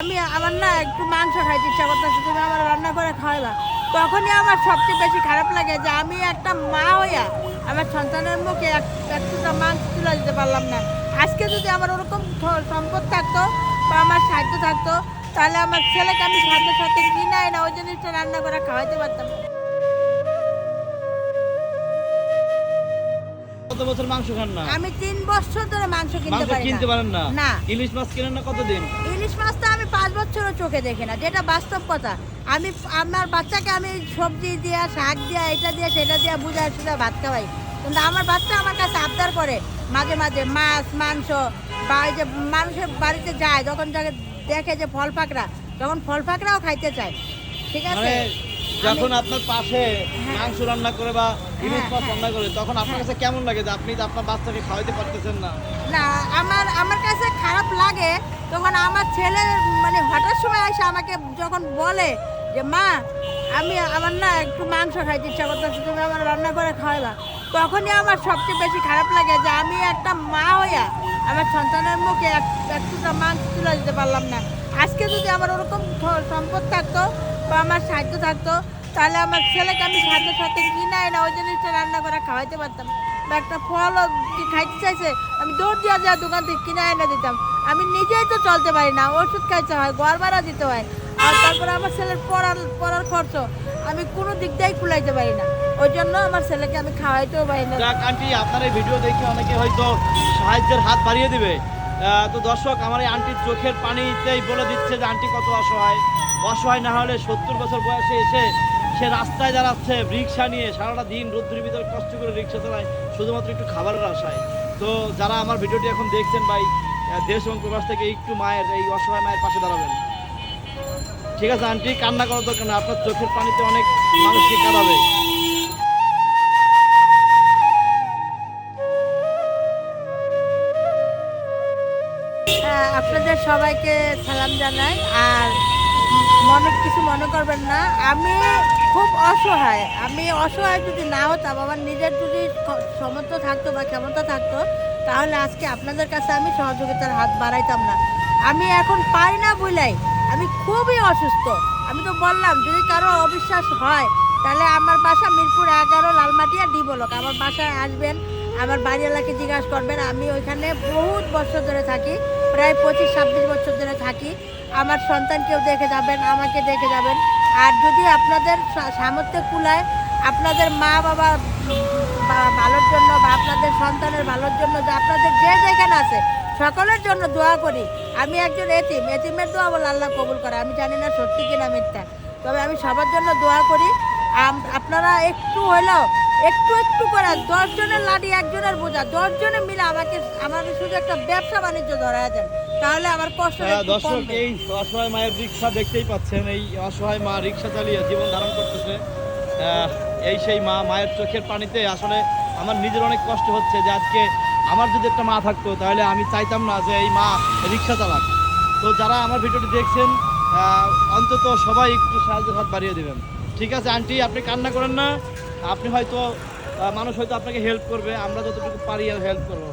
আমার না একটু মাংস খাইতে ইচ্ছা করতেছে, তুমি আমার রান্না করে খাওয়াবা। তখনই আমার সবচেয়ে বেশি খারাপ লাগে যে আমি একটা মা হইয়া আমার সন্তানের মুখে একটুটা মাংস তুলে দিতে পারলাম না। আজকে যদি আমার ওরকম সম্পদ থাকতো বা আমার সাহায্য থাকতো, তাহলে আমার ছেলেকে আমি সাথে সাথে কিনাই না ওই জিনিসটা রান্না করে খাওয়াইতে পারতাম। কত বছর মাংস খান না? আমি 3 বছর ধরে মাংস কিনতে পারেন না? না। ইলিশ মাছ কিনেন না কতদিন? ইলিশ মাছ তো আমি 5 বছরও চোখে দেখি না, যেটা বাস্তব কথা। আমি আমার বাচ্চাকে আমি সবজি দিয়া, শাক দিয়া, এটা দিয়া, সেটা দিয়া বুঝায় সুঝা ভাত খাওয়াই। কিন্তু আমার বাচ্চা আমার কাছে আবদার করে মাঝে মাঝে মাছ মাংস, বা এই যে মানুষের বাড়িতে যায় যখন দেখে যে ফল ফাকড়া, তখন ফল ফাকড়াও খাইতে চায়। ঠিক আছে, যখন আপনার পাশে মাংস রান্না করে বা ইলিশ মাছ রান্না করে, তখন আপনার কাছে কেমন লাগে যে আপনি আপনার বাচ্চাকে খাওয়াইতে পারতেছেন না? না, আমার কাছে খারাপ লাগে তখন আমার ছেলে মানে হঠাৎ সময় আসে আমাকে যখন বলে যে মা আমার না একটু মাংস খাইতে ইচ্ছা করতেছে, তুমি আমার রান্না করে খাওয়াবা। তখনই আমার সবচেয়ে বেশি খারাপ লাগে যে আমি একটা মা হইয়া আমার সন্তানের মুখে একটুটা মাংস তুলে দিতে পারলাম না। আজকে যদি আমার ওরকম সম্পদ থাকতো বা আমার সাহায্য থাকতো, তাহলে আমার ছেলেকে আমি সাথে সাথে কিনাই না ওই জিনিসটা রান্না করে খাওয়াইতে পারতাম। বা একটা ফলও কি খাইতে চাইছে, আমি দৌড় দিয়া যা দোকান থেকে কিনে এনে দিতাম। আমি নিজেই তো চলতে পারি না, ওষুধ খাইতে হয়, ঘর ভাড়া দিতে হয়, আর তারপরে আমার ছেলের পড়ার খরচ আমি কোনো দিক দিয়েই কুলাইতে পারি না। ওই জন্য আমার ছেলেকে আমি খাওয়াইতেও পারি না। যাক আন্টি, আপনার এই ভিডিও দেখে অনেকে হয়তো সাহায্যের হাত বাড়িয়ে দিবে। তো দর্শক, আমার এই আন্টির চোখের পানিতেই বলে দিচ্ছে যে আন্টি কত অসহায়। অসহায় না হলে 70 বছর বয়সে এসে সে রাস্তায় দাঁড়াচ্ছে রিক্সা নিয়ে, সারাটা দিন রোদ্দুরের ভিতরে কষ্ট করে রিক্সা চালায় শুধুমাত্র একটু খাবারের আশায়। তো যারা আমার ভিডিওটি এখন দেখছেন ভাই, দেশ এবং প্রবাস থেকে একটু মায়ের এই অসহায় মায়ের পাশে দাঁড়াবেন। ঠিক আছে আন্টি, কান্না করার দরকার না, আপনার চোখের পানিতে অনেক মানুষকে কাঁদাবে। আপনাদের সবাইকে সালাম জানাই, আর কিছু মনে করবেন না। আমি খুব অসহায়। আমি অসহায় যদি না হতাম, আমার নিজের যদি সমর্থ থাকতো বা ক্ষমতা থাকতো, তাহলে আজকে আপনাদের কাছে আমি সহযোগিতার হাত বাড়াইতাম না। আমি এখন পারি না বলেই আমি খুবই অসুস্থ। আমি তো বললাম, যদি কারো অবিশ্বাস হয় তাহলে আমার বাসা মিরপুর 11 লালমাটিয়া ডি ব্লক। আমার বাসায় আসবেন, আমার বাড়ি এলাকায় জিজ্ঞাসা করবেন। আমি ওইখানে বহুত বছর ধরে থাকি, প্রায় 25-26 বছর ধরে থাকি। আমার সন্তানকেও দেখে যাবেন, আমাকে দেখে যাবেন। আর যদি আপনাদের সামর্থ্য কুলায়, আপনাদের মা বাবা ভালোর জন্য বা আপনাদের সন্তানের ভালোর জন্য, যে আপনাদের যে যেখানে আছে সকলের জন্য দোয়া করি। আমি একজন এতিমের দোয়া বলে আল্লাহ কবুল করে। আমি জানি না সত্যি কিনা মিথ্যা, তবে আমি সবার জন্য দোয়া করি। আপনারা একটু হলেও একটু করে 10 জনের লাঠি একজনের বোঝা, 10 জনে মিলে আমাকে শুধু একটা ব্যবসা বাণিজ্য ধরায় দেন, তাহলে আমার কষ্ট দর্শক, এই অসহায় মায়ের রিক্সা দেখতেই পাচ্ছেন। এই অসহায় মা রিক্সা চালিয়ে জীবন ধারণ করতেছে। এই সেই মায়ের চোখের পানিতে আসলে আমার নিজের অনেক কষ্ট হচ্ছে যে আজকে আমার যদি একটা মা থাকতো, তাহলে আমি চাইতাম না যে এই মা রিক্সা চালাক। তো যারা আমার ভিডিওটি দেখছেন, অন্তত সবাই একটু সাহায্যের হাত বাড়িয়ে দেবেন। ঠিক আছে আন্টি, আপনি কান্না করেন না। আপনি হয়তো মানুষ হয়তো আপনাকে হেল্প করবে, আমরা যতটুকু পারি হেল্প করবো।